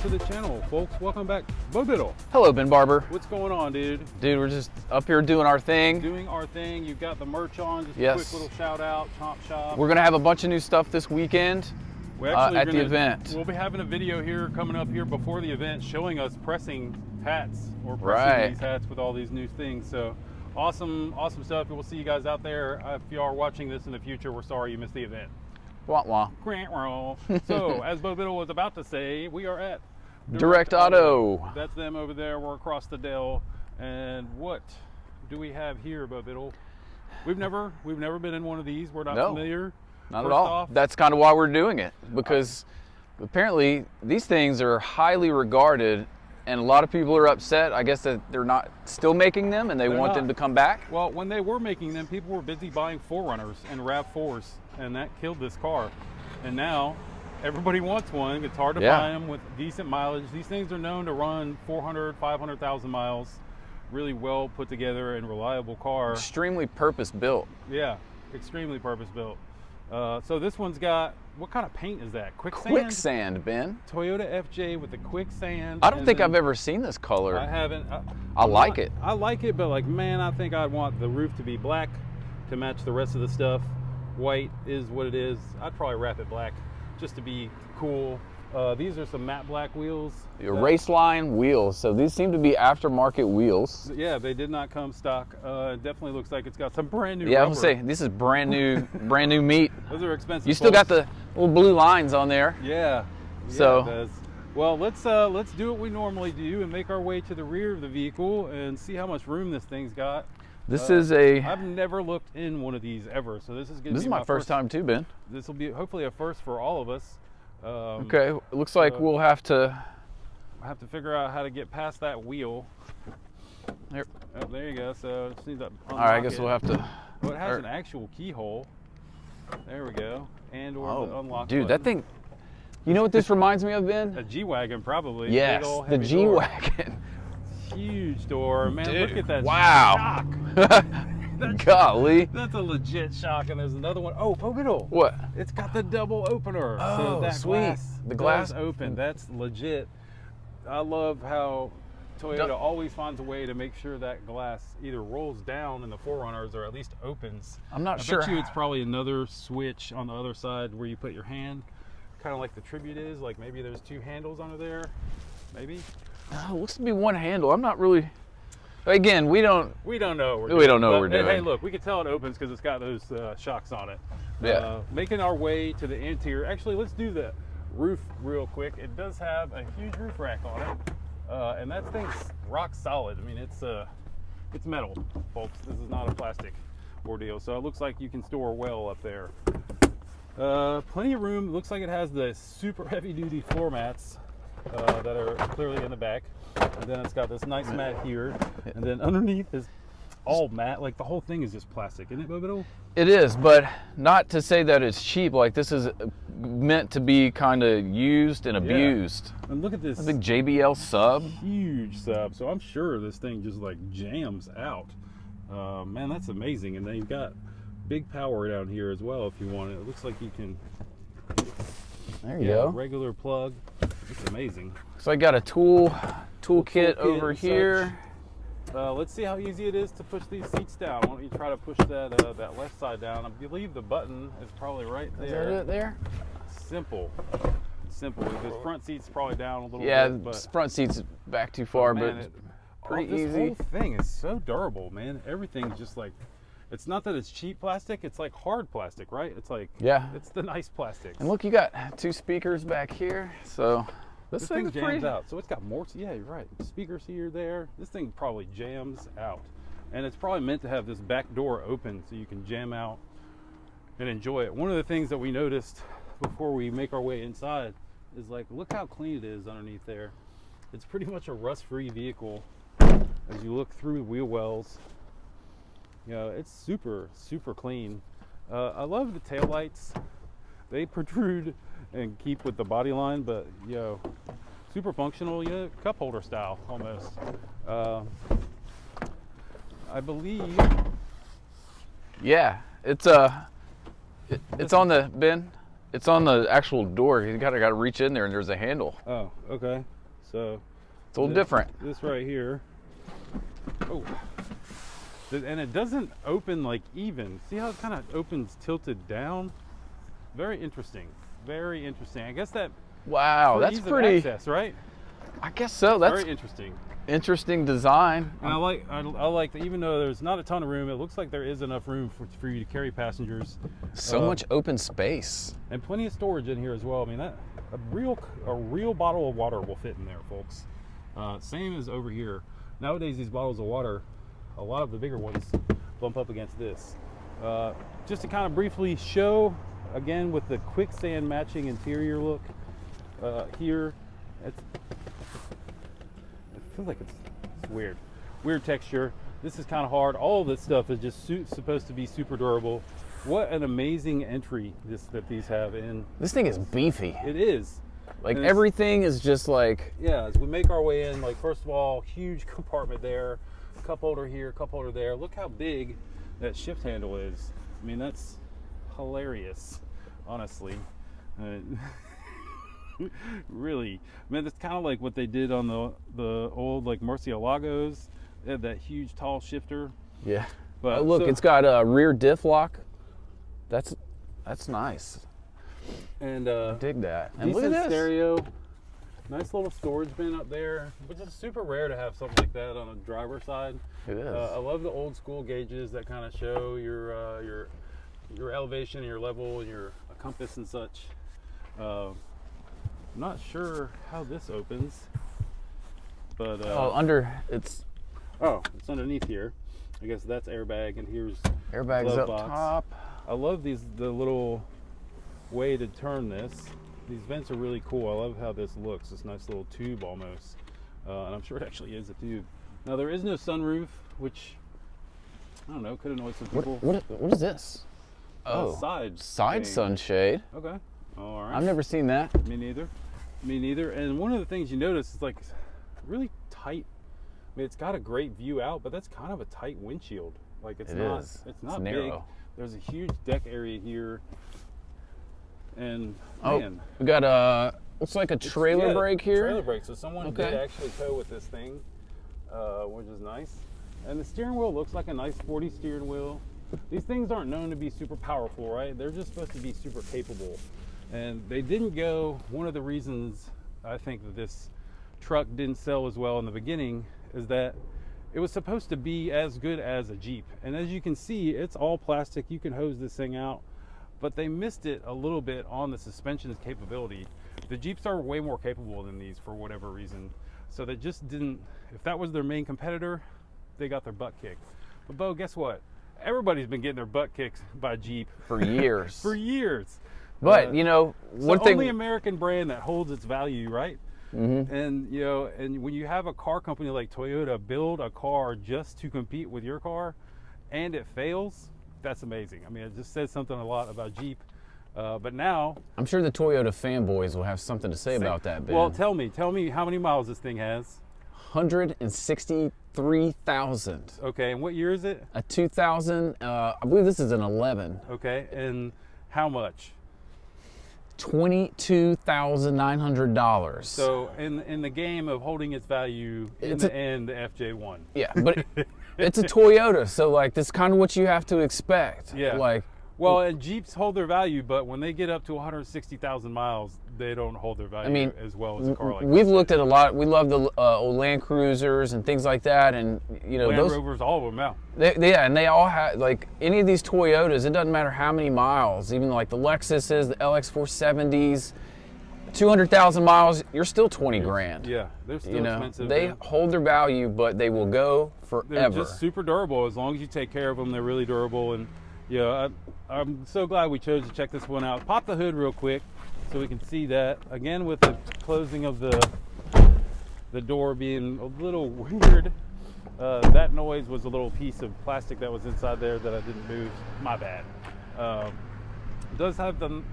to the channel, folks. Welcome back. Bobiddle. Hello, Ben Barber. What's going on, dude? Dude, we're just up here doing our thing. You've got the merch on. Just yes. a quick little shout out, Chomp Shop. We're going to have a bunch of new stuff this weekend at the event. We'll be having a video here coming up here before the event showing us pressing hats or pressing these hats with all these new things. So awesome stuff. We'll see you guys out there. If you are watching this in the future, we're sorry you missed the event. Wah wah. Grant roll. So, as Bobiddle was about to say, we are at Direct Auto. That's them over there. We're across the Dell. And what do we have here, Bobiddle? We've never been in one of these. We're not familiar. Not at all. That's kind of why we're doing it, because apparently these things are highly regarded, and a lot of people are upset, I guess, that they're not still making them and they want them to come back. Well, when they were making them, people were busy buying 4Runners and RAV4s, and that killed this car. And now everybody wants one. It's hard to buy them with decent mileage. These things are known to run 400, 500,000 miles. Really well put together and reliable car. Extremely purpose built. Yeah, extremely purpose built. So this one's got, what kind of paint is that? Quicksand? Quicksand, Ben. Toyota FJ with the quicksand. I don't think I've ever seen this color. I haven't. I like it. I like it, but like, man, I think I'd want the roof to be black to match the rest of the stuff. White is what it is. I'd probably wrap it black just to be cool. These are some matte black wheels. Race line wheels. So these seem to be aftermarket wheels. Yeah, they did not come stock. It definitely looks like it's got some brand new rubber. I was gonna say, this is brand new meat. Those are expensive. You still got the little blue lines on there. Yeah. So. It does. Well, let's do what we normally do and make our way to the rear of the vehicle and see how much room this thing's got. This is a. I've never looked in one of these ever, so this is gonna be my first time too, Ben. This will be hopefully a first for all of us. Okay, it looks like we'll have to figure out how to get past that wheel. There. Oh, there you go. So it seems that. All right, I guess we'll have to. Well, it has an actual keyhole. There we go. And or the unlock. Dude, that thing. You know what this reminds me of, Ben? A G-Wagon, probably. Yes, the G-Wagon. Huge door, man. Dude, look at that wow. shock. Golly. That's a legit shock. And there's another one. Oh, Bobiddle. What? It's got the double opener. Oh, so that sweet. The glass open. That's legit. I love how Toyota always finds a way to make sure that glass either rolls down in the 4Runners or at least opens. I'm not sure. I bet you it's probably another switch on the other side where you put your hand, kind of like the Tribute is. Like maybe there's two handles under there. Maybe. Oh, looks to be one handle. I'm not really. Again, we don't know what we're doing. Hey, look, we can tell it opens because it's got those shocks on it. Yeah. Making our way to the interior. Actually, let's do the roof real quick. It does have a huge roof rack on it, and that thing's rock solid. I mean, it's metal, folks. This is not a plastic ordeal. So it looks like you can store well up there. Plenty of room. Looks like it has the super heavy-duty floor mats that are clearly in the back. And then it's got this nice mat here, and then underneath is all matte. Like the whole thing is just plastic, isn't it, Bobiddle? It is, but not to say that it's cheap. Like this is meant to be kind of used and abused. And look at this. A big JBL sub. Huge sub. So I'm sure this thing just like jams out. Man, that's amazing. And then you've got big power down here as well if you want it. It looks like you can. There you go. Regular plug. It's amazing. So I got a toolkit over here. Let's see how easy it is to push these seats down. Why don't you try to push that that left side down? I believe the button is probably right there. Is that it there? Simple. This front seat's probably down a little bit. Yeah, but front seat's back too far, man, but pretty this easy. This whole thing is so durable, man. Everything's just like, it's not that it's cheap plastic, it's like hard plastic, right? It's like, it's the nice plastics. And look, you got two speakers back here, so this thing jams out. So it's got more, yeah, you're right. Speakers here, there. This thing probably jams out. And it's probably meant to have this back door open so you can jam out and enjoy it. One of the things that we noticed before we make our way inside is like, look how clean it is underneath there. It's pretty much a rust-free vehicle as you look through the wheel wells. You know, it's super, super clean. I love the taillights. They protrude and keep with the body line, but super functional, cup holder style almost. I believe. Yeah, it's on the Ben. It's on the actual door. You gotta reach in there, and there's a handle. Oh, okay. So It's a little different. This right here. Oh. And it doesn't open like even. See how it kind of opens tilted down? Very interesting. Very interesting. I guess that. Wow, that's ease of pretty. access, right? I guess so. That's very interesting. Interesting design. And I like that even though there's not a ton of room, it looks like there is enough room for you to carry passengers. So much open space. And plenty of storage in here as well. I mean, that a real bottle of water will fit in there, folks. Same as over here. Nowadays, these bottles of water, a lot of the bigger ones bump up against this. Just to kind of briefly show, again, with the quicksand matching interior look here, I feel like it's weird texture. This is kind of hard. All of this stuff is just supposed to be super durable. What an amazing entry that these have in. This thing is beefy. It is. Like everything is just like. Yeah, as we make our way in, like first of all, huge compartment there, cup holder here, cup holder there. Look how big that shift handle is. I mean, that's hilarious, honestly. Really, I mean, it's kind of like what they did on the old like Murcielagos. They had that huge tall shifter. Yeah. But look, it's got a rear diff lock. That's nice. And I dig that. And look decent at this stereo. Nice little storage bin up there, which is super rare to have something like that on the driver's side. It is. I love the old school gauges that kind of show your elevation, your level, and your compass and such. I'm not sure how this opens, but it's underneath here. I guess that's airbag, and here's airbags up box. top. I love the little way to turn this. These vents are really cool. I love how this looks. This nice little tube almost, and I'm sure it actually is a tube. Now there is no sunroof, which I don't know, could annoy some people. What is this? Side thing. Sunshade. Okay, all right. I've never seen that. Me neither. And one of the things you notice is like really tight. I mean, it's got a great view out, but that's kind of a tight windshield. Like it's not big. Narrow. There's a huge deck area here. And man, we got looks like a trailer brake here. Trailer brake. So someone did actually tow with this thing, which is nice. And the steering wheel looks like a nice sporty steering wheel. These things aren't known to be super powerful, right? They're just supposed to be super capable. And they didn't go. One of the reasons I think that this truck didn't sell as well in the beginning is that it was supposed to be as good as a Jeep. And as you can see, it's all plastic. You can hose this thing out. But they missed it a little bit on the suspension capability. The Jeeps are way more capable than these for whatever reason. So they just didn't, if that was their main competitor, they got their butt kicked. But Bo, guess what? Everybody's been getting their butt kicked by Jeep. For years. For years. But, one thing. Only American brand that holds its value, right? Mm-hmm. And, and when you have a car company like Toyota build a car just to compete with your car and it fails, that's amazing. I mean, it just says something a lot about Jeep. But now, I'm sure the Toyota fanboys will have something to say about that, Ben. Well, tell me how many miles this thing has? 163,000. Okay, and what year is it? A 2000. I believe this is an 11. Okay, and how much? $22,900. So in the game of holding its value, in the end, the FJ won. Yeah, but it's a Toyota, so like this is kind of what you have to expect. Yeah. Well, and Jeeps hold their value, but when they get up to 160,000 miles, they don't hold their value as well as a car like this. We've looked at a lot. We love the old Land Cruisers and things like that, and Land Rovers, all of them out. And they all have, like, any of these Toyotas. It doesn't matter how many miles. Even like the Lexuses, the LX470s, 200,000 miles, you're still 20 grand. Yeah, they're still expensive. They hold their value, but they will go forever. They're just super durable. As long as you take care of them, they're really durable. And I'm so glad we chose to check this one out. Pop the hood real quick so we can see that. Again, with the closing of the door being a little weird. That noise was a little piece of plastic that was inside there that I didn't move. My bad. It does have the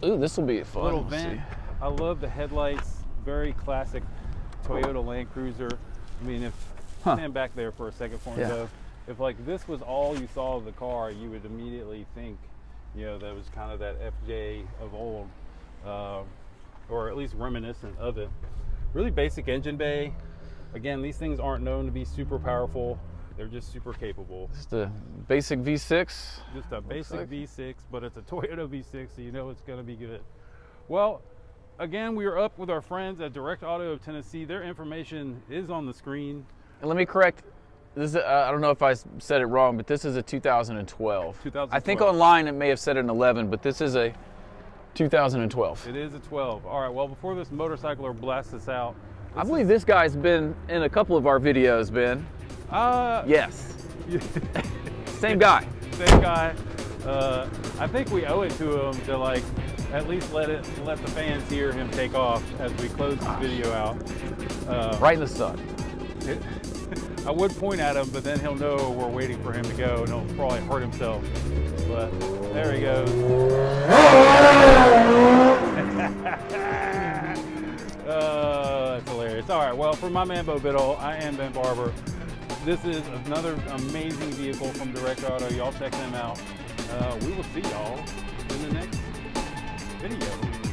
ooh, this will be fun. Little vent. I love the headlights. Very classic Toyota Land Cruiser. I mean, stand back there for a second for me, though. If like this was all you saw of the car, you would immediately think, that was kind of that FJ of old, or at least reminiscent of it. Really basic engine bay. Again, these things aren't known to be super powerful. They're just super capable. Just a basic V6. Just a basic V6, but it's a Toyota V6, so you know it's going to be good. Well, again, we are up with our friends at Direct Auto of Tennessee. Their information is on the screen. And let me correct. This is, I don't know if I said it wrong, but this is a 2012. 2012. I think online it may have said an 11, but this is a 2012. It is a 12. All right, well, before this motorcycler blasts us out. I believe this guy's been in a couple of our videos, Ben. Yes. Same guy. Same guy. I think we owe it to him to like at least let the fans hear him take off as we close this video out. Right in the sun. I would point at him, but then he'll know we're waiting for him to go, and he'll probably hurt himself. But there he goes. That's hilarious. All right, well, for my man Bo Biddle, I am Ben Barber. This is another amazing vehicle from Direct Auto. Y'all check them out. We will see y'all in the next video.